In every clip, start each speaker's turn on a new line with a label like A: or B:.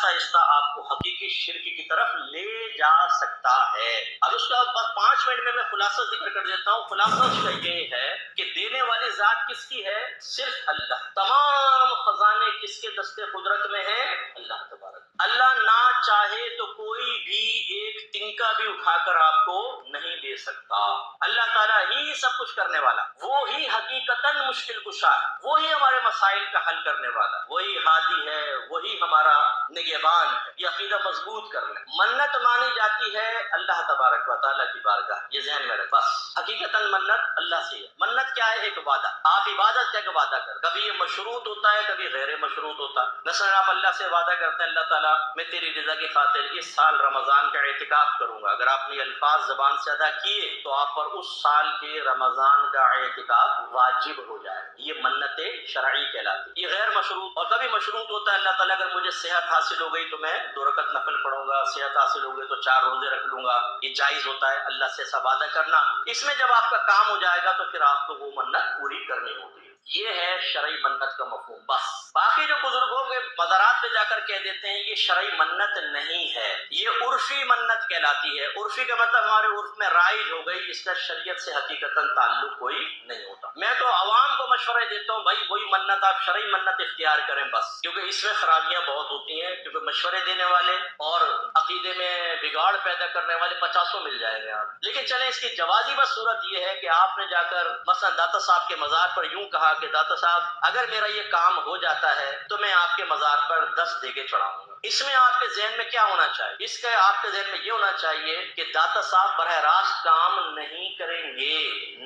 A: آہستہ آہستہ آپ کو حقیقی شرک کی طرف لے جا سکتا ہے۔ اب اس کا بس 5 منٹ میں خلاصہ ذکر کر دیتا ہوں۔ خلاصہ اس کا یہ ہے کہ دینے والی ذات کس کی ہے؟ صرف اللہ۔ تمام خزانے کس کے دستے قدرت میں ہیں؟ اللہ تبارک۔ اللہ نہ چاہے تو کوئی بھی ایک تنکا بھی اٹھا کر آپ کو نہیں دے سکتا۔ اللہ تعالیٰ ہی سب کچھ کرنے والا، وہی حقیقتاً مشکل کشا ہے، وہی ہمارے مسائل کا حل کرنے والا، وہی ہادی ہے، وہی ہمارا نگہبان ہے۔ یہ عقیدہ مضبوط کر لیں۔ منت مانی جاتی ہے اللہ تبارک و تعالیٰ کی بارگاہ، یہ ذہن میں رکھ۔ بس حقیقتاً منت اللہ سے ہے۔ منت کیا ہے؟ ایک وعدہ۔ آپ عبادت کا وعدہ کر، کبھی یہ مشروط ہوتا ہے، کبھی غیر مشروط ہوتا ہے۔ مثلا آپ اللہ سے وعدہ کرتے ہیں، اللہ تعالیٰ میں تیری رضا کی خاطر اس سال رمضان کا اعتکاف کروں گا۔ اگر آپ نے یہ الفاظ زبان سے ادا کیے تو آپ پر اس سال کے رمضان کا اعتکاف واجب ہو جائے۔ یہ منت شرعی کہلاتی ہے۔ یہ غیر مشروط اور کبھی مشروط ہوتا ہے، اللہ تعالیٰ اگر مجھے صحت حاصل ہو گئی تو میں 2 رکعت نفل پڑھوں گا، صحت حاصل ہو گئی تو 4 روزے رکھ لوں گا۔ یہ جائز ہوتا ہے اللہ سے ایسا وعدہ کرنا۔ اس میں جب آپ کا کام ہو جائے گا تو پھر آپ کو وہ منت پوری کرنی ہوگی۔ یہ ہے شرعی منت کا مفہوم۔ بس باقی جو بزرگوں کے مزارات پہ جا کر کہہ دیتے ہیں یہ شرعی منت نہیں ہے، یہ عرفی منت کہلاتی ہے۔ عرفی کا مطلب ہمارے عرف میں رائج ہو گئی، اس کا شریعت سے حقیقتاً تعلق کوئی نہیں ہوتا۔ میں تو عوام کو مشورہ دیتا ہوں، بھائی وہی منت، آپ شرعی منت اختیار کریں بس، کیونکہ اس میں خرابیاں بہت ہوتی ہیں، کیونکہ مشورے دینے والے اور عقیدے میں بگاڑ پیدا کرنے والے 50 مل جائیں گے آپ۔ لیکن چلیں اس کی جوازی بس صورت یہ ہے کہ آپ نے جا کر مثلا داتا صاحب کے مزار پر یوں کہا کہ داتا صاحب اگر میرا یہ کام ہو جاتا ہے تو میں آپ کے مزار پر 10 دیگے چڑھاؤں گا۔ اس میں آپ کے ذہن میں کیا ہونا چاہیے؟ اس کا آپ کے ذہن میں یہ ہونا چاہیے کہ داتا صاحب براہ راست کام نہیں کریں گے،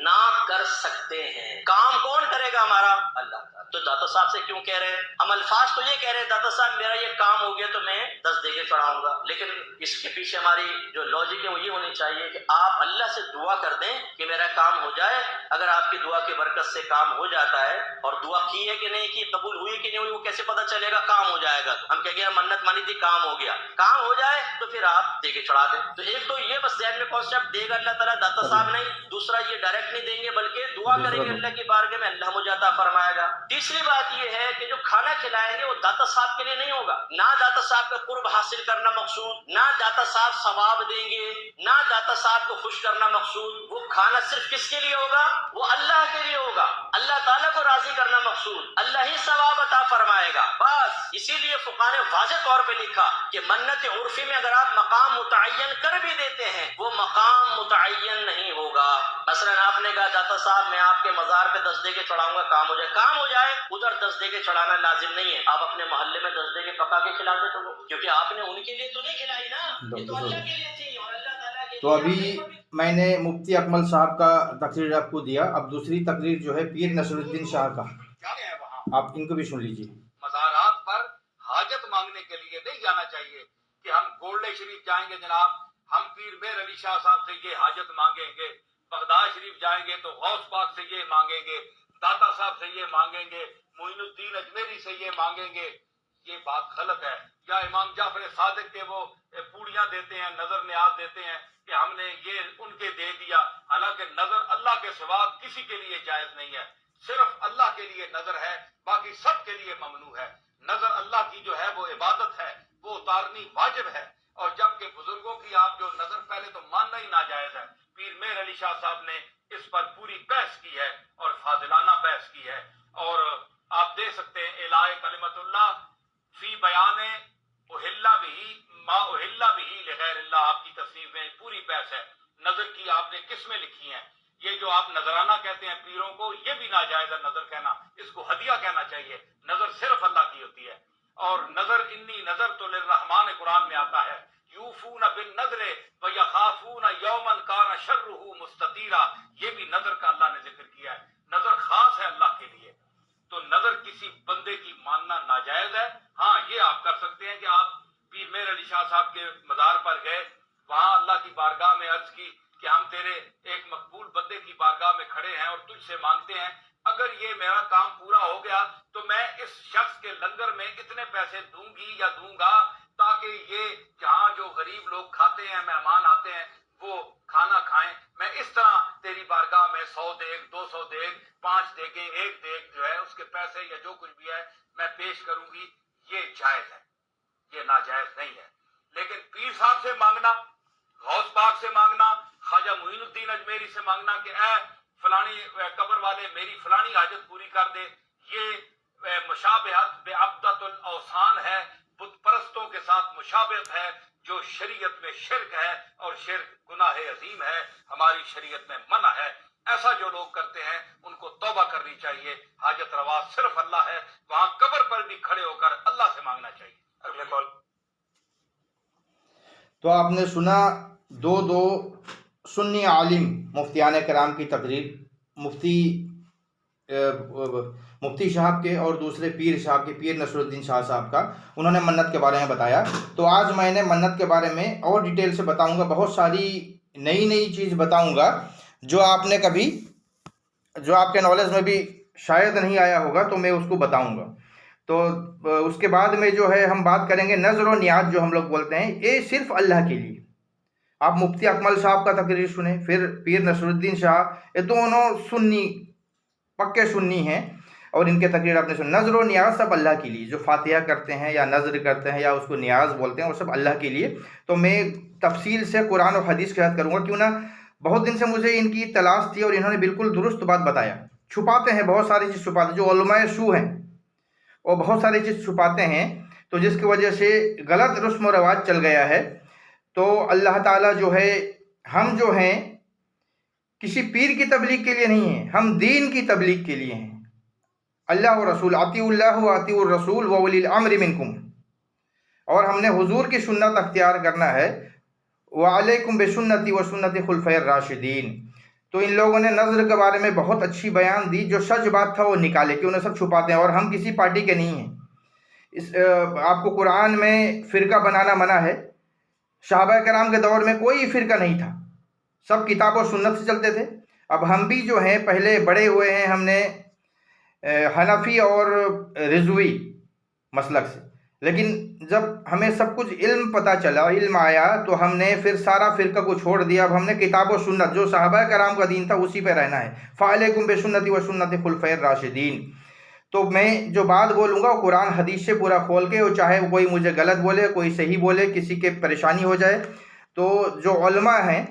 A: نہ کر سکتے ہیں۔ کام کون کرے گا ہمارا؟ اللہ تعالیٰ۔ تو داتا صاحب سے کیوں کہہ رہے ہیں؟ ہم الفاظ تو یہ کہہ رہے ہیں داتا صاحب میرا یہ کام ہو گیا تو میں 10 دیگے چڑھاؤں گا، لیکن اس کے پیچھے ہماری جو لاجک ہے وہ یہ ہونی چاہیے کہ آپ اللہ سے دعا کر دیں کہ میرا کام ہو جائے۔ اگر آپ کی دعا کی برکت سے کام ہو جاتا ہے، اور دعا کی ہے کہ نہیں کی، قبول ہوئی کہ نہیں ہوئی، وہ کیسے پتہ چلے گا؟ کام ہو جائے گا تو ہم کہیں گے منت مانی تھی، کام ہو گیا۔ کام ہو جائے تو پھر آپ دیگے چڑھا دیں۔ تو ایک تو یہ بس ذہن میں کانسیپٹ دے گا اللہ تعالیٰ، داتا صاحب نہیں۔ دوسرا یہ ڈائریکٹ نہیں دیں گے بلکہ دعا کریں گے اللہ کی بارگاہ میں، اللہ مجھے عطا فرمائے گا۔ تیسری بات یہ ہے کہ جو کھانا کھلائیں گے وہ داتا صاحب کے لیے نہیں ہوگا، نہ داتا صاحب کا قرب حاصل کرنا مقصود، نہ داتا صاحب ثواب دیں گے، نہ داتا صاحب کو خوش کرنا مقصود۔ وہ کھانا صرف کس کے لیے ہوگا؟ وہ اللہ کے لیے ہوگا، اللہ تعالیٰ کو راضی کرنا مقصود، اللہ ہی ثواب عطا فرمائے گا۔ بس اسی لیے فقہاء نے واضح طور پہ لکھا کہ منت عرفی میں اگر آپ مقام متعین کر بھی دیتے ہیں وہ مقام متعین نہیں ہوگا۔ مثلا آپ نے کہا داتا صاحب میں آپ کے مزار پہ 10 دیگے چڑھاؤں گا، کام ہو جائے، کام ہو جائے، ادھر 10 دیگے چڑھانا لازم نہیں ہے، آپ اپنے محلے میں 10 دیگے پکا کے کھلا دے تو وہ، کیونکہ آپ نے ان کے لیے تو نہیں کھلائی نا، یہ تو اللہ کے لیے تھی اور اللہ تعالیٰ کے لیے۔
B: تو ابھی میں نے مفتی اکمل صاحب کا تقریر آپ کو دیا، اب دوسری تقریر جو ہے پیر نصر الدین شاہ کا، آپ ان کو بھی سن لیجیے۔
C: مزارات پر حاجت مانگنے کے لیے نہیں جانا چاہیے کہ ہم گولڈے شریف جائیں گے جناب ہم پیر میر علی شاہ صاحب سے یہ حاجت مانگیں گے، بغداد شریف جائیں گے تو غوث پاک سے یہ مانگیں گے، داتا صاحب سے یہ مانگیں گے، معین الدین اجمیری سے یہ مانگیں گے۔ یہ بات غلط ہے۔ یا امام جعفر صادق کے وہ پوڑیاں دیتے ہیں، نظر نیاز دیتے ہیں کہ ہم نے یہ ان کے دے دیا، حالانکہ نظر اللہ کے سوا کسی کے لیے جائز نہیں ہے، صرف اللہ کے لیے نظر ہے، باقی سب کے لیے ممنوع ہے۔ نظر اللہ کی جو ہے وہ عبادت ہے، وہ اتارنی واجب ہے، اور جبکہ بزرگوں کی آپ جو نظر پہلے تو ماننا ہی ناجائز ہے۔ پیر میر علی شاہ صاحب نے اس پر پوری بحث کی ہے اور فاضلانہ بحث کی ہے، اور آپ دیکھ سکتے ہیں الہی کلمت اللہ فی بیان اہلا بھی ما اہلا بھی لغیر اللہ، آپ کی تصنیف میں پوری بحث ہے۔ نظر کی آپ نے قسمیں لکھی ہیں، یہ جو آپ نظرانہ کہتے ہیں پیروں کو، یہ بھی ناجائز ہے نظر کہنا، اس کو ہدیہ کہنا چاہیے۔ نظر صرف اللہ کی ہوتی ہے، اور نظر انی نظر تو للرحمان قرآن میں آتا ہے، یوفون بالنذر ویخافون یوما کان شرہ مستطیرا، یہ بھی نظر کا اللہ نے ذکر کیا ہے۔ نظر خاص ہے اللہ کے لیے، تو نظر کسی بندے کی ماننا ناجائز ہے۔ ہاں یہ آپ کر سکتے ہیں کہ آپ پیر میر علی شاہ صاحب کے مزار پر گئے، وہاں اللہ کی بارگاہ میں عرض کی کہ ہم تیرے ایک مقبول بندے کی بارگاہ میں کھڑے ہیں اور تجھ سے مانگتے ہیں اگر یہ میرا کام پورا ہو گیا تو میں اس شخص کے لنگر میں اتنے پیسے دوں گی یا دوں گا تاکہ یہ جہاں جو غریب لوگ کھاتے ہیں، مہمان آتے ہیں، وہ کھانا کھائیں۔ میں اس طرح تیری بارگاہ میں 100 دیگ 200 دیگ 5 دیگیں 1 دیگ جو ہے اس کے پیسے یا جو کچھ بھی ہے میں پیش کروں گی۔ یہ جائز ہے، یہ ناجائز نہیں ہے. لیکن پیر صاحب سے مانگنا، غوث پاک سے مانگنا، خواجہ معین الدین اجمیری سے مانگنا کہ اے فلانی قبر والے میری فلانی حاجت پوری کر دے، یہ مشابہت بعبدۃ الاوثان ہے، بت پرستوں کے ساتھ مشابہت ہے، جو شریعت میں شرک ہے، اور شرک گناہ عظیم ہے، ہماری شریعت میں منع ہے. ایسا جو لوگ کرتے ہیں ان کو توبہ کرنی چاہیے. حاجت روا صرف اللہ ہے، وہاں قبر پر بھی کھڑے ہو کر اللہ سے مانگنا چاہیے. اگلے کال.
B: تو آپ نے سنا دو سنی عالم مفتیان کرام کی تقریر، مفتی صاحب کے اور دوسرے پیر صاحب کے، پیر نصر الدین شاہ صاحب کا. انہوں نے منت کے بارے میں بتایا. تو آج میں نے منت کے بارے میں اور ڈیٹیل سے بتاؤں گا، بہت ساری نئی چیز بتاؤں گا جو آپ نے کبھی، جو آپ کے نالج میں بھی شاید نہیں آیا ہوگا، تو میں اس کو بتاؤں گا. تو اس کے بعد میں جو ہے ہم بات کریں گے نظر و نیاز جو ہم لوگ بولتے ہیں، یہ صرف اللہ کے لیے. آپ مفتی اکمل صاحب کا تقریر سنیں، پھر پیر نصر الدین شاہ، یہ دونوں سنی، پکے سنی ہیں، اور ان کے تقریر آپ نے سن. نظر و نیاز سب اللہ کے لیے، جو فاتحہ کرتے ہیں یا نظر کرتے ہیں یا اس کو نیاز بولتے ہیں، وہ سب اللہ کے لیے. تو میں تفصیل سے قرآن و حدیث کی بات کروں گا، کیوں نہ بہت دن سے مجھے ان کی تلاش تھی اور انہوں نے بالکل درست بات بتایا. چھپاتے ہیں بہت ساری چیز، چھپاتے ہیں جو علماء سو ہیں، اور بہت ساری چیز چھپاتے ہیں، تو جس کی وجہ سے غلط رسم و رواج چل گیا ہے. تو اللہ تعالیٰ جو ہے، ہم جو ہیں کسی پیر کی تبلیغ کے لیے نہیں ہیں، ہم دین کی تبلیغ کے لیے ہیں. اللہ و رسول، اطیعوا اللہ و اطیعوا الرسول و اولی الامر منکم، اور ہم نے حضور کی سنت اختیار کرنا ہے. وعلیکم بسنتی و سنت خلفائے الراشدین. تو ان لوگوں نے نظر کے بارے میں بہت اچھی بیان دی، جو سچ بات تھا وہ نکالے، کہ انہیں سب چھپاتے ہیں، اور ہم کسی پارٹی کے نہیں ہیں. آپ کو قرآن میں فرقہ بنانا منع ہے. صحابہ کرام کے دور میں کوئی فرقہ نہیں تھا، سب کتاب و سنت سے چلتے تھے. اب ہم بھی جو ہیں پہلے بڑے ہوئے ہیں، ہم نے حنفی اور رضوی مسلک سے، لیکن جب ہمیں سب کچھ علم پتہ چلا، علم آیا، تو ہم نے پھر سارا فرقہ کو چھوڑ دیا. اب ہم نے کتاب و سنت جو صحابہ کرام کا دین تھا اسی پہ رہنا ہے. فعلیکم بسنتی و سنت خلفائے الراشدین. تو میں جو بات بولوں گا وہ قرآن حدیث سے پورا کھول کے، چاہے کوئی مجھے غلط بولے، کوئی صحیح بولے، کسی کے پریشانی ہو جائے، تو جو علماء ہیں،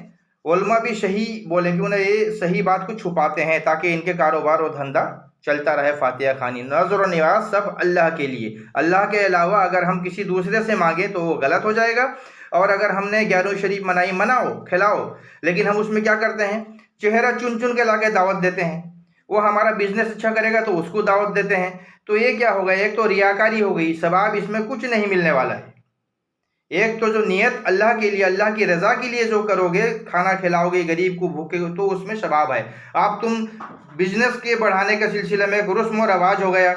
B: علماء بھی صحیح بولیں، کیوں نہ یہ صحیح بات کو چھپاتے ہیں تاکہ ان کے کاروبار و دھندا چلتا رہے. فاتحہ خوانی، نظر و نیاز سب اللہ کے لیے. اللہ کے علاوہ اگر ہم کسی دوسرے سے مانگیں تو وہ غلط ہو جائے گا. اور اگر ہم نے 11 شریف منائی، مناؤ، کھلاؤ، لیکن ہم اس میں کیا کرتے ہیں، چہرہ چن کے لا کے دعوت دیتے ہیں. وہ ہمارا بزنس اچھا کرے گا تو اس کو دعوت دیتے ہیں. تو یہ کیا ہوگا، ایک تو ریاکاری ہو گئی، ثواب اس میں کچھ نہیں ملنے والا ہے. ایک تو جو نیت اللہ کے لیے، اللہ کی رضا کے لیے جو کرو گے، کھانا کھلاؤ گے غریب کو، بھوکے کو، تو اس میں ثواب ہے. تم بزنس کے بڑھانے کے سلسلے میں ایک رسم و رواج ہو گیا،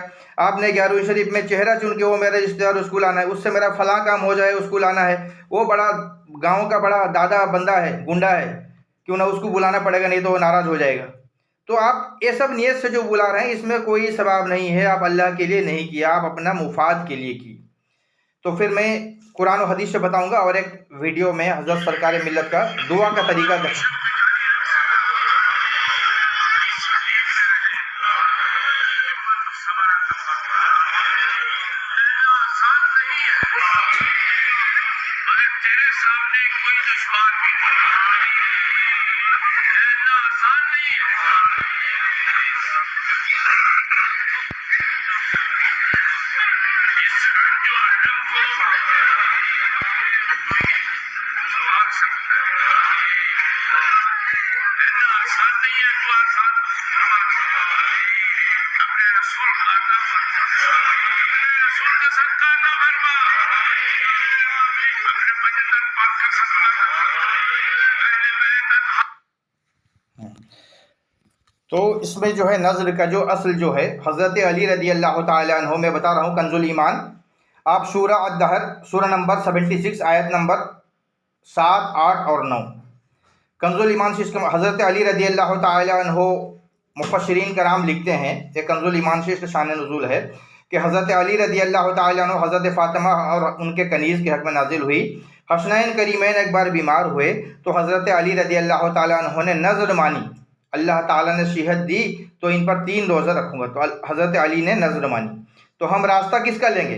B: آپ نے 11 شریف میں چہرہ چن کے وہ میرا رشتہ دار اس کو لانا ہے، اس سے میرا فلاں کام ہو جائے اس کو لانا ہے، وہ بڑا گاؤں کا بڑا دادا بندہ ہے، گنڈا ہے، کیوں نہ اس کو بلانا پڑے گا، نہیں تو وہ ناراض ہو جائے گا. تو آپ یہ سب نیت سے جو بلا رہے ہیں، اس میں کوئی ثواب نہیں ہے. آپ اللہ کے لیے نہیں کیا، آپ اپنا مفاد کے لیے کی. تو پھر میں قرآن و حدیث سے بتاؤں گا، اور ایک ویڈیو میں حضرت سرکار ملت کا دعا کا طریقہ تو اس میں جو ہے نظر کا جو اصل جو ہے حضرت علی رضی اللہ تعالیٰ عنہ، میں بتا رہا ہوں کنز الایمان. آپ سورہ الدہر، سورہ نمبر 76 آیت نمبر 7، 8 اور 9 کنز الایمان سے اس کا حضرت علی رضی اللہ تعالیٰ عنہ، مفسرین کرام لکھتے ہیں کہ کنز الایمان سے اس کا شان نزول ہے کہ حضرت علی رضی اللہ تعالیٰ عنہ حضرت فاطمہ اور ان کے کنیز کے حق میں نازل ہوئی. حسنین کریمین ایک بار بیمار ہوئے تو حضرت علی رضی اللہ تعالیٰ عنہ نے نظر مانی، اللہ تعالیٰ نے صحت دی تو ان پر 3 روزہ رکھوں گا. تو حضرت علی نے نظر مانی. تو ہم راستہ کس کا لیں گے؟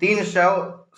B: 300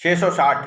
B: 660।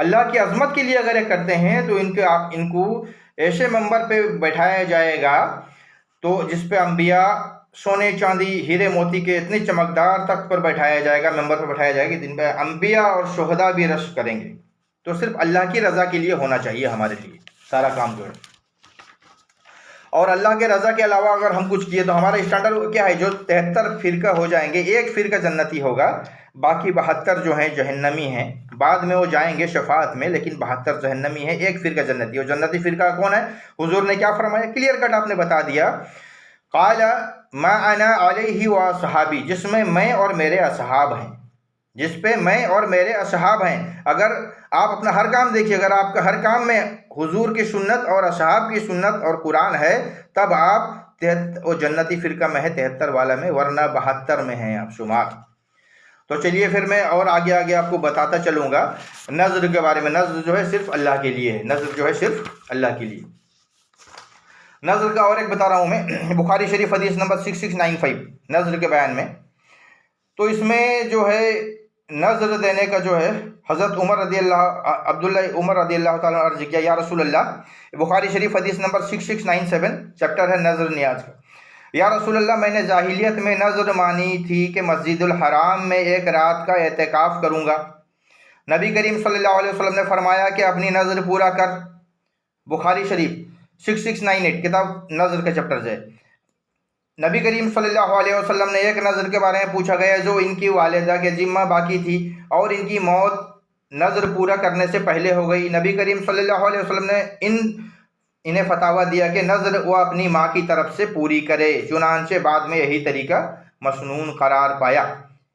B: اللہ کی عظمت کے لیے اگر یہ کرتے ہیں تو ان کو ایسے منبر پہ بیٹھایا جائے گا تو جس پہ انبیاء سونے چاندی ہیرے موتی کے اتنے چمکدار تخت پر بیٹھایا جائے گا، ممبر پر بیٹھایا جائے گا، جن پہ انبیاء اور شہداء بھی رشک کریں گے۔ تو صرف اللہ کی رضا کے لیے ہونا چاہیے ہمارے لیے سارا کام جو ہے، اور اللہ کے رضا کے علاوہ اگر ہم کچھ کیے تو ہمارا اسٹینڈرڈ کیا ہے؟ جو 73 فرقہ ہو جائیں گے، ایک فرقہ جنتی ہوگا، باقی 72 جو ہیں جہنمی ہیں، بعد میں وہ جائیں گے شفاعت میں، لیکن 72 جہنمی ہیں، ایک فرقہ جنتی۔ اور جنتی فرقہ کون ہے؟ حضور نے کیا فرمایا؟ کلیئر کٹ آپ نے بتا دیا، قال ما انا علیہ و اصحابی، جس میں اور میرے اصحاب ہیں، جس پہ میں اور میرے اصحاب ہیں۔ اگر آپ اپنا ہر کام دیکھیے، اگر آپ کا ہر کام میں حضور کی سنت اور اصحاب کی سنت اور قرآن ہے، تب آپ وہ جنتی فرقہ میں ہے، 73 والا میں، ورنہ 72 میں ہیں آپ شمار۔ تو چلیے پھر میں اور آگے آپ کو بتاتا چلوں گا نظر کے بارے میں۔ نظر جو ہے صرف اللہ کے لیے ہے، نظر جو ہے صرف اللہ کے لیے۔ نظر کا اور ایک بتا رہا ہوں میں، بخاری شریف حدیث نمبر 6695 نظر کے بیان میں۔ تو اس میں جو ہے نظر دینے کا جو ہے حضرت عبداللہ عمر رضی اللہ تعالیٰ عرض کیا، یا رسول اللہ، بخاری شریف حدیث نمبر 6697 چیپٹر ہے نظر نیاز کا، یا رسول اللہ، میں نے جاہلیت میں نظر مانی تھی کہ مسجد الحرام میں ایک رات کا اعتکاف کروں گا۔ نبی کریم صلی اللہ علیہ وسلم نے فرمایا کہ اپنی نظر پورا کر۔ بخاری شریف 6698 کتاب نظر کا چیپٹر ہے۔ نبی کریم صلی اللہ علیہ وسلم نے ایک نظر کے بارے میں پوچھا گیا جو ان کی والدہ کے ذمہ باقی تھی اور ان کی موت نظر پورا کرنے سے پہلے ہو گئی۔ نبی کریم صلی اللہ علیہ وسلم نے انہیں فتاویٰ دیا کہ نظر وہ اپنی ماں کی طرف سے پوری کرے، چنانچہ بعد میں یہی طریقہ مسنون قرار پایا۔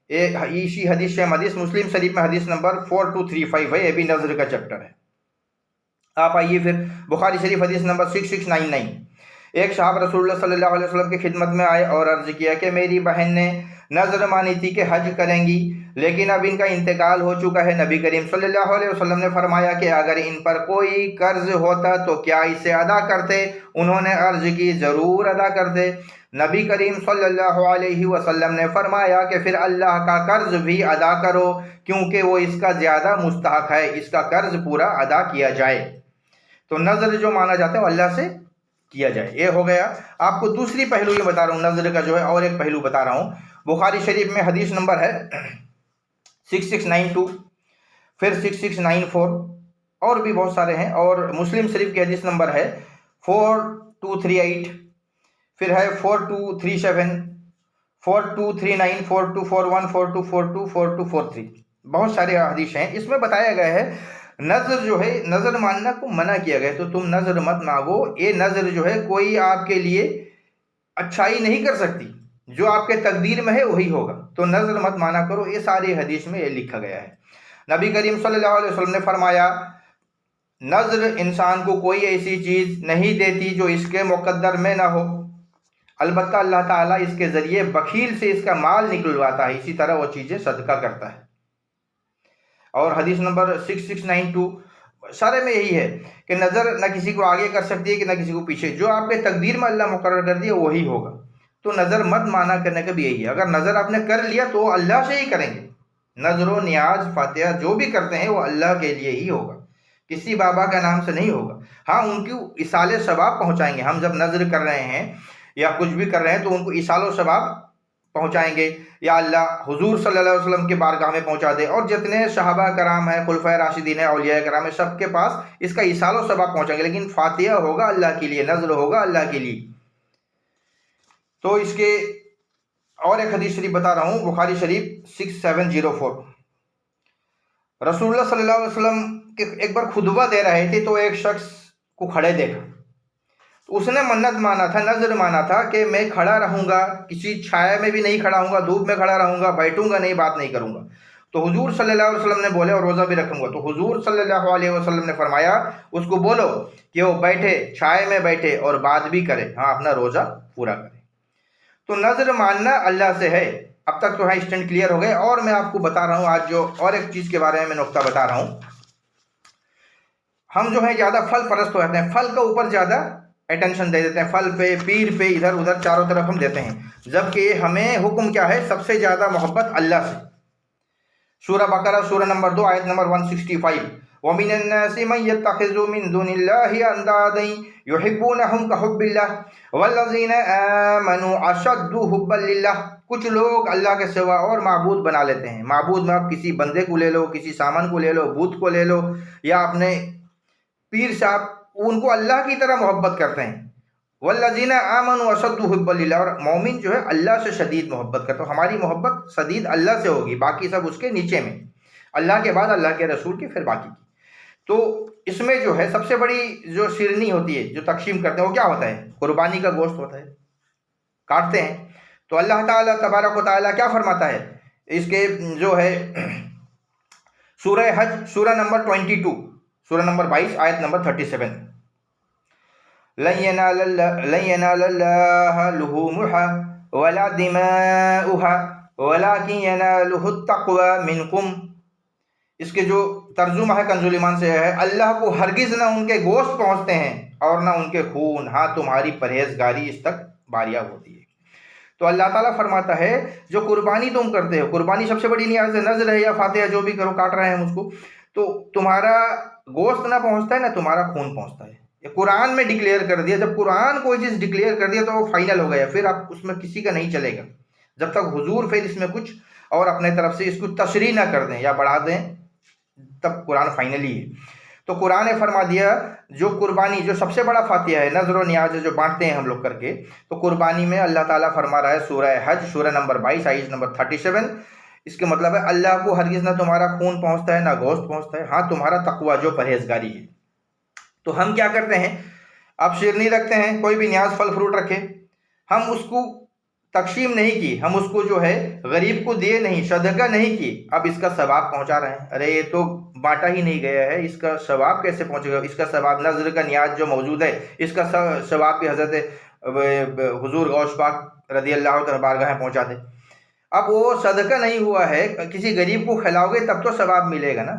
B: اسی حدیث مسلم شریف میں حدیث نمبر 4235 ہے، یہ بھی نظر کا چیپٹر ہے۔ آپ آئیے پھر بخاری شریف حدیث نمبر 6699۔ ایک صاحب رسول اللہ صلی اللہ علیہ وسلم کی خدمت میں آئے اور عرض کیا کہ میری بہن نے نظر مانی تھی کہ حج کریں گی، لیکن اب ان کا انتقال ہو چکا ہے۔ نبی کریم صلی اللہ علیہ وسلم نے فرمایا کہ اگر ان پر کوئی قرض ہوتا تو کیا اسے ادا کرتے؟ انہوں نے عرض کی ضرور ادا کرتے۔ نبی کریم صلی اللہ علیہ وسلم نے فرمایا کہ پھر اللہ کا قرض بھی ادا کرو، کیونکہ وہ اس کا زیادہ مستحق ہے، اس کا قرض پورا ادا کیا جائے۔ تو نظر جو مانا جاتا ہے وہ اللہ سے کیا جائے، یہ ہو گیا۔ آپ کو دوسری پہلو یہ بتا رہا ہوں نظر کا جو ہے، اور ایک پہلو بتا رہا ہوں۔ بخاری شریف میں حدیث نمبر ہے 6692، پھر 6694، اور بھی بہت سارے ہیں، اور مسلم شریف کی حدیث نمبر ہے 4238، پھر ہے 4237، 4239، 4241، 4242، 4243، بہت سارے حدیث ہیں۔ اس میں بتایا گیا ہے نظر جو ہے، نظر ماننا کو منع کیا گیا، تو تم نظر مت مانگو۔ یہ نظر جو ہے کوئی آپ کے لیے اچھائی نہیں کر سکتی، جو آپ کے تقدیر میں ہے وہی ہوگا، تو نظر مت مانا کرو۔ یہ ساری حدیث میں یہ لکھا گیا ہے۔ نبی کریم صلی اللہ علیہ وسلم نے فرمایا نظر انسان کو کوئی ایسی چیز نہیں دیتی جو اس کے مقدر میں نہ ہو، البتہ اللہ تعالیٰ اس کے ذریعے بخیل سے اس کا مال نکلواتا ہے، اسی طرح وہ چیزیں صدقہ کرتا ہے۔ اور حدیث نمبر 6692 سارے میں یہی ہے کہ نظر نہ کسی کو آگے کر سکتی ہے کہ نہ کسی کو پیچھے، جو آپ کے تقدیر میں اللہ مقرر کر دیا وہی ہوگا۔ تو نظر مت مانا کرنے کا بھی یہی ہے، اگر نظر آپ نے کر لیا تو اللہ سے ہی کریں گے۔ نظر و نیاز فاتحہ جو بھی کرتے ہیں وہ اللہ کے لیے ہی ہوگا، کسی بابا کا نام سے نہیں ہوگا۔ ہاں ان کی ایصال ثواب پہنچائیں گے، ہم جب نظر کر رہے ہیں یا کچھ بھی کر رہے ہیں تو ان کو ایصال و ثواب پہنچائیں گے، یا اللہ حضور صلی اللہ علیہ وسلم کے بارگاہ میں پہنچا دے، اور جتنے صحابہ کرام ہیں، خلفائے راشدین ہیں، اولیاء کرام ہیں، سب کے پاس اس کا ایصال و ثواب پہنچائیں گے، لیکن فاتحہ ہوگا اللہ کے لیے، نظر ہوگا اللہ کے لیے۔ تو اس کے اور ایک حدیث شریف بتا رہا ہوں، بخاری شریف 6704، رسول اللہ صلی اللہ علیہ وسلم ایک بار خطبہ دے رہے تھے تو ایک شخص کو کھڑے دیکھا، تو اس نے منت مانا تھا، نظر مانا تھا کہ میں کھڑا رہوں گا، کسی چھائے میں بھی نہیں کھڑا ہوں گا، دھوپ میں کھڑا رہوں گا، بیٹھوں گا نہیں، بات نہیں کروں گا۔ تو حضور صلی اللہ علیہ وسلم نے بولے اور روزہ بھی رکھوں گا، تو حضور صلی اللہ علیہ وسلم نے فرمایا اس کو بولو کہ وہ بیٹھے، چھائے میں بیٹھے اور بات بھی کرے، ہاں اپنا روزہ پورا کرے۔ تو نظر ماننا اللہ سے ہے۔ اب تک تو ہے اسٹینڈ کلیئر ہو گئے، اور میں آپ کو بتا رہا ہوں آج جو اور ایک چیز کے بارے میں نقطہ بتا رہا ہوں۔ ہم جو ہے زیادہ پھل پرست ہو جاتے ہیں، پھل کا اوپر زیادہ اٹینشن دے دیتے ہیں، پھل پہ، پیر پہ، ادھر ادھر چاروں طرف ہم دیتے ہیں، جبکہ ہمیں حکم کیا ہے؟ سب سے زیادہ محبت اللہ سے۔ سورہ بقرہ سورہ نمبر 2 آیت نمبر 165، وَمِنَ النَّاسِ مَن يَتَّخِذُ مِن دُونِ اللَّهِ أَندَادًا يُحِبُّونَهُمْ كَحُبِّ اللَّهِ وَالَّذِينَ آمَنُوا أَشَدُّ حُبًّا لِلَّهِ۔ کچھ لوگ اللہ کے سوا اور معبود بنا لیتے ہیں۔ معبود میں آپ کسی بندے کو لے لو، کسی سامان کو لے لو، بت کو لے لو، یا اپنے پیر صاحب، ان کو اللہ کی طرح محبت کرتے ہیں۔ والذین آمنوا اشد حبا للہ، اور مومن جو ہے اللہ سے شدید محبت کرتا ہے۔ ہماری محبت شدید اللہ سے ہوگی، باقی سب اس کے نیچے میں، اللہ کے بعد اللہ کے رسول کی، پھر باقی کی۔ تو اس میں جو ہے سب سے بڑی جو شیرنی ہوتی ہے، جو تقسیم کرتے ہیں، وہ کیا ہوتا ہے؟ قربانی کا گوشت ہوتا ہے، کاٹتے ہیں۔ تو اللہ تعالیٰ تبارک و تعالیٰ کیا فرماتا ہے اس کے جو ہے سورہ حج، سورہ نمبر 22، سورہ نمبر 22 آیت نمبر 37، لن ينال الله لحومها ولا دماؤها ولكن يناله التقوى منكم۔ اس کے جو ترجمہ ہے کنز ایمان سے ہے، اللہ کو ہرگز نہ ان کے گوشت پہنچتے ہیں اور نہ ان کے خون، ہاں تمہاری پرہیزگاری اس تک باریا ہوتی ہے۔ تو اللہ تعالیٰ فرماتا ہے جو قربانی تم کرتے ہو، قربانی سب سے بڑی نیاز ہے، نذر ہے یا فاتحہ جو بھی کرو، کاٹ رہے ہیں ہم اس کو، تو تمہارا گوشت نہ پہنچتا ہے نہ تمہارا خون پہنچتا ہے۔ یہ قرآن میں ڈکلیئر کر دیا۔ جب قرآن کوئی چیز ڈکلیئر کر دیا تو وہ فائنل ہو گیا، پھر آپ اس میں کسی کا نہیں چلے گا جب تک حضور پھر اس میں کچھ اور اپنے طرف سے اس کو تشریح نہ کر دیں یا بڑھا دیں، تب قرآن فائنلی ہے۔ تو قرآن نے فرما دیا جو قربانی، جو سب سے بڑا فاتحہ ہے، نذر و نیاز جو بانٹتے ہیں ہم لوگ کر کے، تو قربانی میں اللہ تعالیٰ فرما رہا ہے سورہ حج سورہ نمبر 22 آیت نمبر 37، اس کے مطلب ہے اللہ کو ہرگز نہ تمہارا خون پہنچتا ہے نہ گوشت پہنچتا ہے، ہاں تمہارا تقویٰ جو پرہیزگاری ہے۔ تو ہم کیا کرتے ہیں؟ آپ شیرنی رکھتے ہیں، کوئی بھی نیاز پھل فروٹ رکھے، ہم اس کو تقسیم نہیں کی، ہم اس کو جو ہے غریب کو دیے نہیں، صدقہ نہیں کی، اب اس کا ثواب پہنچا رہے ہیں۔ ارے یہ تو بانٹا ہی نہیں گیا ہے، اس کا ثواب کیسے پہنچے گا؟ اس کا ثواب نذر کا نیاز جو موجود ہے، اس کا ثواب بھی حضرت حضور غوث پاک رضی اللہ عنہ بارگاہ میں پہنچا دے۔ اب وہ صدقہ نہیں ہوا ہے، کسی غریب کو کھلاؤ گے تب تو ثواب ملے گا نا۔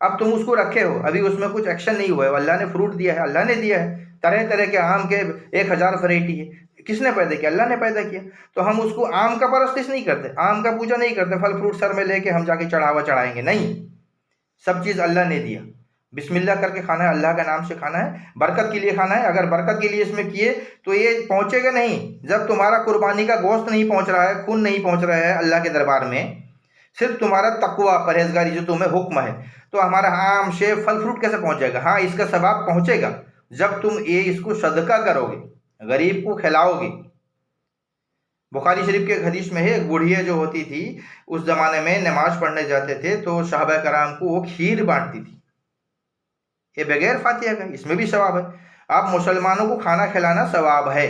B: اب تم اس کو رکھے ہو، ابھی اس میں کچھ ایکشن نہیں ہوا ہے، اللہ نے فروٹ دیا ہے، اللہ نے دیا ہے، طرح طرح کے آم کے 1000 ویرائٹی ہے، کس نے پیدا کیا؟ اللہ نے پیدا کیا۔ تو ہم اس کو آم کا پرستش نہیں کرتے، آم کا پوجا نہیں کرتے، پھل فروٹ سر میں لے کے ہم جا کے چڑھاوا چڑھائیں گے، نہیں، سب چیز اللہ نے دیا، بسم اللہ کر کے کھانا ہے، اللہ کا نام سے کھانا ہے، برکت کے لیے کھانا ہے۔ اگر برکت کے لیے اس میں کیے تو یہ پہنچے گا نہیں جب تمہارا قربانی کا گوشت نہیں پہنچ رہا ہے، خون نہیں پہنچ رہا ہے اللہ کے دربار میں، صرف تمہارا تقویٰ پرہیزگاری جو تمہیں حکم ہے، تو ہمارا آم شیب پھل فروٹ کیسے پہنچ جائے گا؟ ہاں اس کا ثواب پہنچے گا جب تم یہ اس کو صدقہ کرو گے، غریب کو کھلاؤ گے۔ بخاری شریف کے حدیث میں ہے، ایک بوڑھیا جو ہوتی تھی اس زمانے میں نماز پڑھنے جاتے تھے تو صحابہ کرام کو وہ کھیر بانٹتی تھی، یہ بغیر فاتحہ کا، اس میں بھی ثواب ہے۔ آپ مسلمانوں کو کھانا کھلانا ثواب ہے،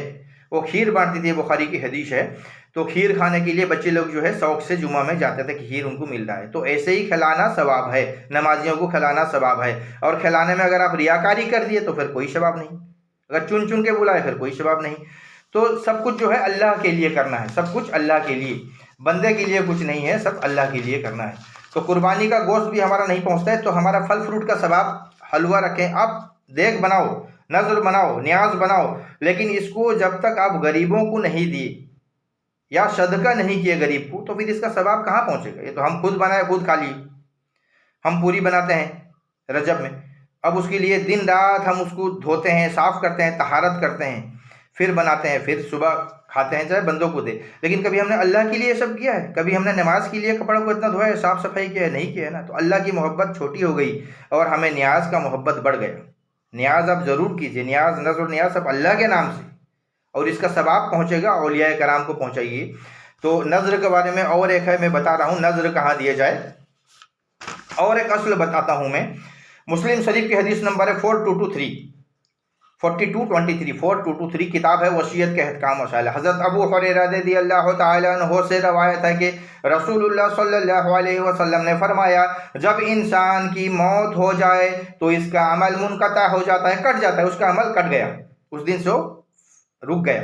B: وہ کھیر بانٹتی تھی، بخاری کی حدیث ہے۔ تو کھیر کھانے کے لیے بچے لوگ جو ہے شوق سے جمعہ میں جاتے تھے کہ کھیر ان کو مل رہا ہے، تو ایسے ہی کھلانا ثواب ہے، نمازیوں کو کھلانا ثواب ہے۔ اور کھلانے میں اگر آپ ریاکاری کر دیے تو پھر کوئی ثواب نہیں، اگر چن چن کے بلائے پھر کوئی ثواب نہیں۔ تو سب کچھ جو ہے اللہ کے لیے کرنا ہے، سب کچھ اللہ کے لیے، بندے کے لیے کچھ نہیں ہے، سب اللہ کے لیے کرنا ہے۔ تو قربانی کا گوشت بھی ہمارا نہیں پہنچتا ہے تو ہمارا پھل فروٹ کا ثواب، حلوہ رکھیں آپ، دیگ بناؤ، نذر بناؤ، نیاز بناؤ، لیکن اس کو جب تک آپ غریبوں کو نہیں دیے یا صدقہ نہیں کیے غریب کو تو پھر اس کا ثواب کہاں پہنچے گا؟ یہ تو ہم خود بنائے خود کھا لیے۔ ہم پوری بناتے ہیں رجب میں، اب اس کے لیے دن رات ہم اس کو دھوتے ہیں، صاف کرتے ہیں، طہارت کرتے ہیں، پھر بناتے ہیں، پھر صبح کھاتے ہیں چاہے بندوں کو دے۔ لیکن کبھی ہم نے اللہ کے لیے سب کیا ہے؟ کبھی ہم نے نماز کے لیے کپڑوں کو اتنا دھویا ہے، صاف صفائی کیا ہے؟ نہیں کیا ہے نا۔ تو اللہ کی محبت چھوٹی ہو گئی اور ہمیں نیاز کا محبت بڑھ گیا۔ نیاز آپ ضرور کیجئے، نیاز، نذر و نیاز سب اللہ کے نام سے، اور اس کا ثواب پہنچے گا، اولیاء کرام کو پہنچائیے۔ تو نذر کے بارے میں اور ایک ہے، میں بتا رہا ہوں نذر کہاں دیا جائے، اور ایک اصل بتاتا ہوں میں۔ مسلم شریف کی حدیث نمبر ہے 4223 کتاب ہے وصیت کے احکام وسائل۔ حضرت ابو ہریرہ رضی اللہ تعالیٰ عنہ سے روایت ہے کہ رسول اللہ صلی اللہ علیہ وسلم نے فرمایا جب انسان کی موت ہو جائے تو اس کا عمل منقطع ہو جاتا ہے، کٹ جاتا ہے، اس کا عمل کٹ گیا، اس دن سے رک گیا۔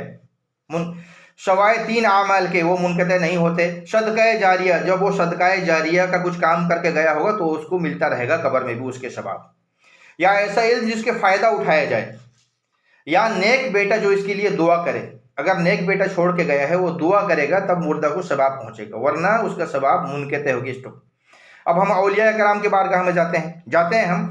B: سوائے 3 اعمال کے وہ منقطع نہیں ہوتے۔ صدقہ جاریہ، جب وہ صدقہ جاریہ کا کچھ کام کر کے گیا ہوگا تو اس کو ملتا رہے گا قبر میں بھی اس کے ثواب، یا ایسا علم جس کے فائدہ اٹھایا جائے، یا نیک بیٹا جو اس کے لیے دعا کرے۔ اگر نیک بیٹا چھوڑ کے گیا ہے وہ دعا کرے گا تب مردہ کو ثواب پہنچے گا، ورنہ اس کا ثواب منقطع ہوگی۔ اب ہم اولیاء کرام کے بارگاہ میں جاتے ہیں ہم،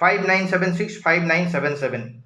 B: 5976 5977।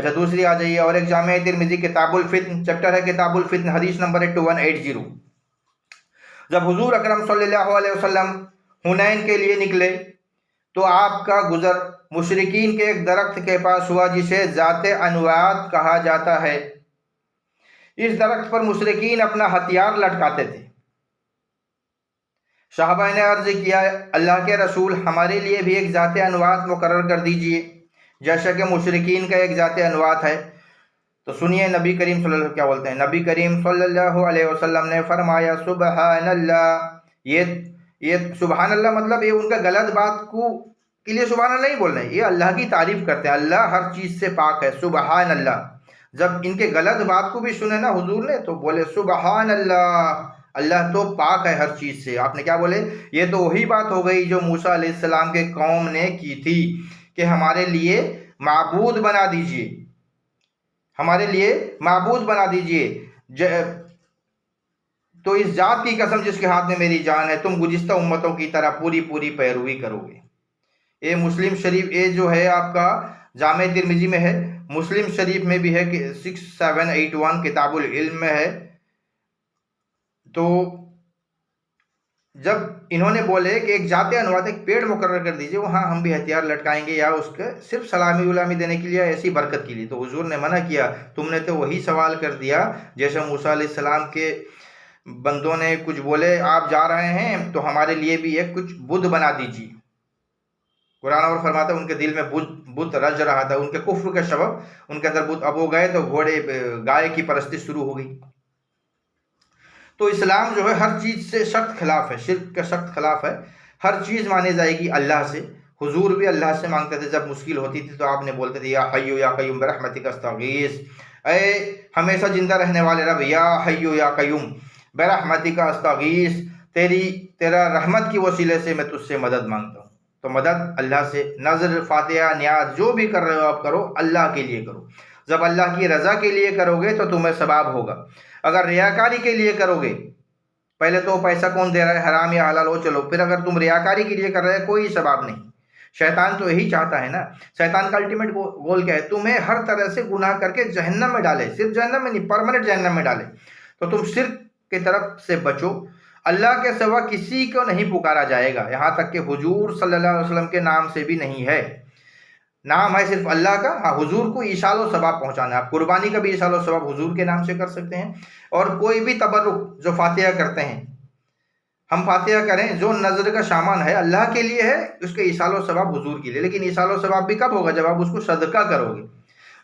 B: اچھا دوسری آ جائیے، اور ایک جامع ترمذی کتاب الفتن، چیپٹر ہے کتاب الفتن، حدیث نمبر 2180۔ جب حضور اکرم صلی اللہ علیہ وسلم حنین کے لیے نکلے تو آپ کا گزر مشرکین کے ایک درخت کے پاس ہوا جسے ذات انوات کہا جاتا ہے۔ اس درخت پر مشرکین اپنا ہتھیار لٹکاتے تھے۔ صحابہ نے عرض کیا، اللہ کے رسول ہمارے لیے بھی ایک ذات انوات مقرر کر دیجئے جیسا کہ مشرکین کا ایک ذات انوات ہے۔ تو سنیے نبی کریم صلی اللہ علیہ وسلم کیا بولتے ہیں۔ نبی کریم صلی اللہ علیہ وسلم نے فرمایا سبحان اللہ، یہ سبحان اللہ مطلب یہ ان کا غلط بات کے لیے سبحان اللہ نہیں بول رہے ہیں، یہ اللہ کی تعریف کرتے ہیں، اللہ ہر چیز سے پاک ہے، سبحان اللہ۔ جب ان کے غلط بات کو بھی سنے نا حضور نے تو بولے سبحان اللہ، اللہ تو پاک ہے ہر چیز سے۔ آپ نے کیا بولے؟ یہ تو وہی بات ہو گئی جو موسیٰ علیہ السلام کے قوم نے کی تھی کہ ہمارے لیے معبود بنا دیجئے، ہمارے لیے معبود بنا دیجئے، تو اس ذات کی قسم جس کے ہاتھ میں میری جان ہے تم گزشتہ امتوں کی طرح پوری پیروی کرو گے۔ یہ مسلم شریف، یہ جو ہے آپ کا جامع ترمذی میں ہے، مسلم شریف میں بھی ہے کہ 6781 کتاب العلم میں ہے۔ تو جب انہوں نے بولے کہ ایک ذات انوات ایک پیڑ مقرر کر دیجئے، وہاں ہم بھی ہتھیار لٹکائیں گے یا اس کے صرف سلامی غلامی دینے کے لیے، ایسی برکت کے لیے، تو حضور نے منع کیا، تم نے تو وہی سوال کر دیا جیسے موسیٰ علیہ السلام کے بندوں نے کچھ بولے، آپ جا رہے ہیں تو ہمارے لیے بھی ایک کچھ بدھ بنا دیجیے۔ قرآن اور فرماتا ہے ان کے دل میں بت رج رہا تھا، ان کے کفر کے سبب ان کے اندر بت، اب وہ گئے تو گھوڑے گائے کی پرستی شروع ہو گئی۔ تو اسلام جو ہے ہر چیز سے سخت خلاف ہے، شرک کا سخت خلاف ہے، ہر چیز مانی جائے گی اللہ سے۔ حضور بھی اللہ سے مانگتے تھے، جب مشکل ہوتی تھی تو آپ نے بولتے تھے یا حی یا قیوم برحمتک استغیث، اے ہمیشہ زندہ رہنے والے رب، یا حی یا قیوم برحمتک استغیث، تیرا رحمت کی وسیلے سے میں تجھ سے مدد مانگتا ہوں۔ تو مدد اللہ سے، نظر، فاتحہ، نیاز جو بھی کر رہے ہو آپ کرو اللہ کے لیے کرو۔ جب اللہ کی رضا کے لیے کرو گے تو تمہیں ثواب ہوگا۔ اگر ریاکاری کے لیے کرو گے، پہلے تو پیسہ کون دے رہا ہے، حرام یا حلال ہو چلو، پھر اگر تم ریاکاری کے لیے کر رہے کوئی ثواب نہیں۔ شیطان تو یہی چاہتا ہے نا، شیطان کا الٹیمیٹ گول کیا ہے، تمہیں ہر طرح سے گناہ کر کے جہنم میں ڈالے، صرف جہنم میں نہیں پرماننٹ جہنم میں ڈالے۔ تو تم شرک کی طرف سے بچو، اللہ کے سوا کسی کو نہیں پکارا جائے گا، یہاں تک کہ حضور صلی اللہ علیہ وسلم کے نام سے بھی نہیں ہے، نام ہے صرف اللہ کا۔ ہاں حضور کو ایصال و ثواب پہنچانا ہے، آپ قربانی کا بھی ایصال و ثواب حضور کے نام سے کر سکتے ہیں، اور کوئی بھی تبرک جو فاتحہ کرتے ہیں، ہم فاتحہ کریں جو نظر کا سامان ہے اللہ کے لیے ہے، اس کے ایصال و ثواب حضور کے لیے، لیکن ایصال و ثواب بھی کب ہوگا؟ جب آپ اس کو صدقہ کرو گے۔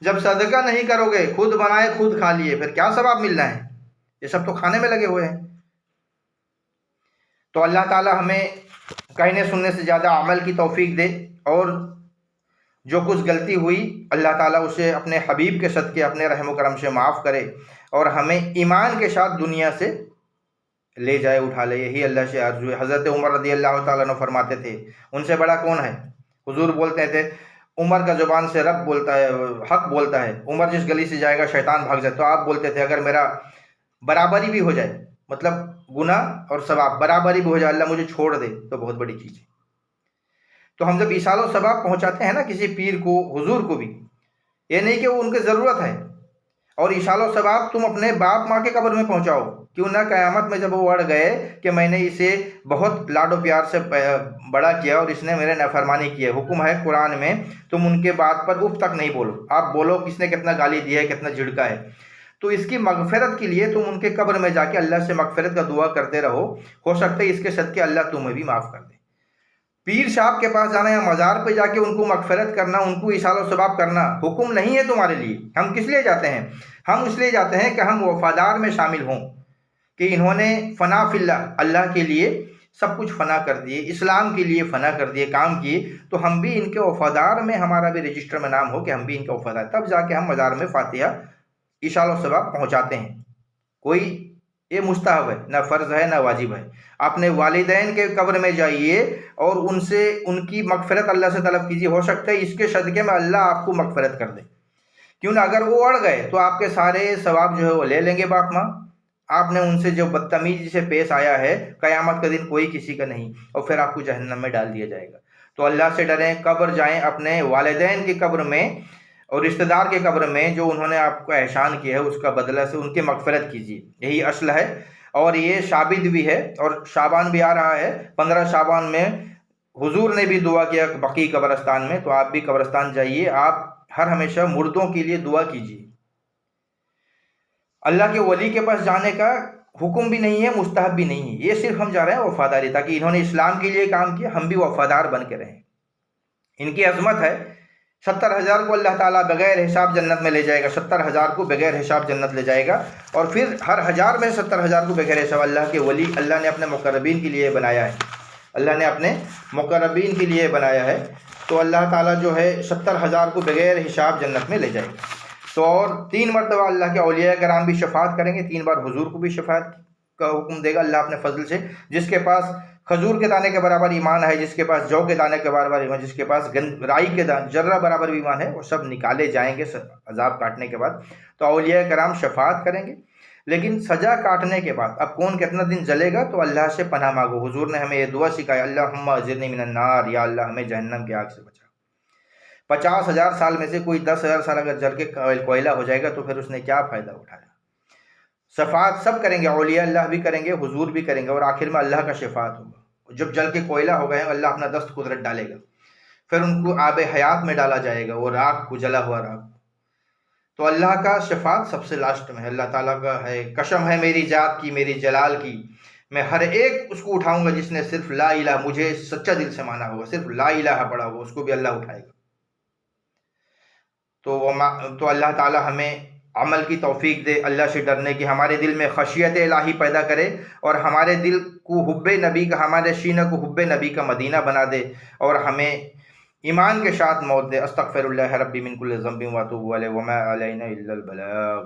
B: جب صدقہ نہیں کرو گے، خود بنائے خود کھا لیے، پھر کیا ثواب ملنا ہے؟ یہ سب تو کھانے میں لگے ہوئے ہیں۔ تو اللہ تعالی ہمیں کہنے سننے سے زیادہ عمل کی توفیق دے، اور جو کچھ غلطی ہوئی اللہ تعالیٰ اسے اپنے حبیب کے صدقے اپنے رحم و کرم سے معاف کرے، اور ہمیں ایمان کے ساتھ دنیا سے لے جائے، اٹھا لے، یہی اللہ سے آرزو ہے۔ حضرت عمر رضی اللہ تعالیٰ عنہ فرماتے تھے، ان سے بڑا کون ہے؟ حضور بولتے تھے عمر کا زبان سے رب بولتا ہے، حق بولتا ہے، عمر جس گلی سے جائے گا شیطان بھاگ جائے۔ تو آپ بولتے تھے اگر میرا برابری بھی ہو جائے، مطلب گناہ اور ثواب برابری بھی ہو جائے، اللہ مجھے چھوڑ دے تو بہت بڑی چیز ہے۔ تو ہم جب ایصال و ثواب پہنچاتے ہیں نا کسی پیر کو، حضور کو بھی، یہ نہیں کہ وہ ان کی ضرورت ہے، اور ایصال و ثواب تم اپنے باپ ماں کے قبر میں پہنچاؤ، کیوں نہ قیامت میں جب وہ اڑ گئے کہ میں نے اسے بہت لاڈ و پیار سے بڑا کیا اور اس نے میرے نافرمانی کی ہے، حکم ہے قرآن میں تم ان کے بات پر اف تک نہیں بولو، آپ بولو کس نے کتنا گالی دیا ہے، کتنا جھڑکا ہے، تو اس کی مغفرت کے لیے تم ان کے قبر میں جا کے اللہ سے مغفرت کا دعا کرتے رہو، ہو سکتا ہے اس کے صدقے اللہ تمہیں بھی معاف کر دے۔ پیر صاحب کے پاس جانا یا مزار پہ جا کے ان کو مغفرت کرنا، ان کو ایصال و ثواب کرنا حکم نہیں ہے تمہارے لیے۔ ہم کس لیے جاتے ہیں؟ ہم اس لیے جاتے ہیں کہ ہم وفادار میں شامل ہوں، کہ انہوں نے فنا فی اللہ، اللہ کے لیے سب کچھ فنا کر دیے، اسلام کے لیے فنا کر دیے، کام کیے، تو ہم بھی ان کے وفادار میں، ہمارا بھی رجسٹر میں نام ہو کہ ہم بھی ان کے وفادار، تب جا کے ہم مزار میں فاتحہ ایصال و ثواب پہنچاتے ہیں۔ کوئی یہ مستحب ہے، نہ فرض ہے نہ واجب ہے۔ اپنے والدین کے قبر میں جائیے اور ان سے ان کی مغفرت اللہ سے طلب کیجیے، ہو سکتا ہے اس کے صدقے میں اللہ آپ کو مغفرت کر دے، کیوں نہ اگر وہ اڑ گئے تو آپ کے سارے ثواب جو ہے وہ لے لیں گے باپ ماں، آپ نے ان سے جو بدتمیزی سے پیش آیا ہے، قیامت کا دن کوئی کسی کا نہیں، اور پھر آپ کو جہنم میں ڈال دیا جائے گا۔ تو اللہ سے ڈریں، قبر جائیں، اپنے والدین کی قبر میں اور رشتہ دار کے قبر میں جو انہوں نے آپ کو احسان کیا ہے اس کا بدلہ سے ان کی مغفرت کیجیے، یہی اصل ہے۔ اور یہ ثابت بھی ہے، اور شعبان بھی آ رہا ہے، 15 شعبان میں حضور نے بھی دعا کیا بقیع قبرستان میں، تو آپ بھی قبرستان جائیے، آپ ہر ہمیشہ مردوں کے لیے دعا کیجیے۔ اللہ کے ولی کے پاس جانے کا حکم بھی نہیں ہے، مستحب بھی نہیں ہے، یہ صرف ہم جا رہے ہیں وفاداری، تاکہ انہوں نے اسلام کے لیے کام کیا، ہم بھی وفادار بن کے رہیں۔ ان کی عظمت ہے، 70,000 کو اللہ تعالیٰ بغیر حساب جنت میں لے جائے گا، 70,000 کو بغیر حساب جنت لے جائے گا، اور پھر ہر 1000 میں 70,000 کو بغیر حساب۔ اللہ کے ولی اللہ نے اپنے مقربین کے لیے بنایا ہے، اللہ نے اپنے مقربین کے لیے بنایا ہے، تو اللہ تعالیٰ جو ہے 70,000 کو بغیر حساب جنت میں لے جائے گا۔ تو اور 3 مرتبہ اللہ کے اولیاء کرام بھی شفاعت کریں گے، 3 بار حضور کو بھی شفاعت کا حکم دے گا اللہ اپنے فضل سے۔ جس کے پاس کھجور کے دانے کے برابر ایمان ہے، جس کے پاس جو کے دانے کے برابر ایمان، جس کے پاس رائی کے ذرہ برابر ایمان ہے، وہ سب نکالے جائیں گے عذاب کاٹنے کے بعد۔ تو اولیاء کرام شفاعت کریں گے، لیکن سزا کاٹنے کے بعد اب کون کتنا دن جلے گا، تو اللہ سے پناہ مانگو۔ حضور نے ہمیں یہ دعا سکھائی، اللہم اجرنی من النار، یا اللہ ہمیں جہنم کی آگ سے بچا۔ 50,000 سال میں سے کوئی 10,000 سال اگر جل کے کوئلہ ہو جائے گا تو پھر اس نے کیا فائدہ اٹھایا؟ شفاعت سب کریں گے، اولیاء اللہ بھی کریں گے، حضور بھی کریں گے، اور آخر میں اللہ کا شفاعت ہوگا۔ جب جل کے کوئلہ ہو گئے اللہ اپنا دست قدرت ڈالے گا، پھر ان کو آب حیات میں ڈالا جائے گا، وہ راکھ کو، جلا ہوا راکھ۔ تو اللہ کا شفاعت سب سے لاسٹ میں ہے۔ اللہ تعالیٰ کا ہے، قسم ہے میری ذات کی، میری جلال کی، میں ہر ایک اس کو اٹھاؤں گا جس نے صرف لا الہ، مجھے سچا دل سے مانا ہوگا، صرف لا الہ پڑھا ہوگا، اس کو بھی اللہ اٹھائے گا۔ تو اللہ تعالیٰ ہمیں عمل کی توفیق دے، اللہ سے ڈرنے کی، ہمارے دل میں خشیت الہی پیدا کرے، اور ہمارے دل کو حب نبی کا، ہمارے سینہ کو حب نبی کا مدینہ بنا دے، اور ہمیں ایمان کے ساتھ موت دے۔ استغفر اللہ ربی من کل ذنب و اتوب الیہ وما علینا الا البلاغ۔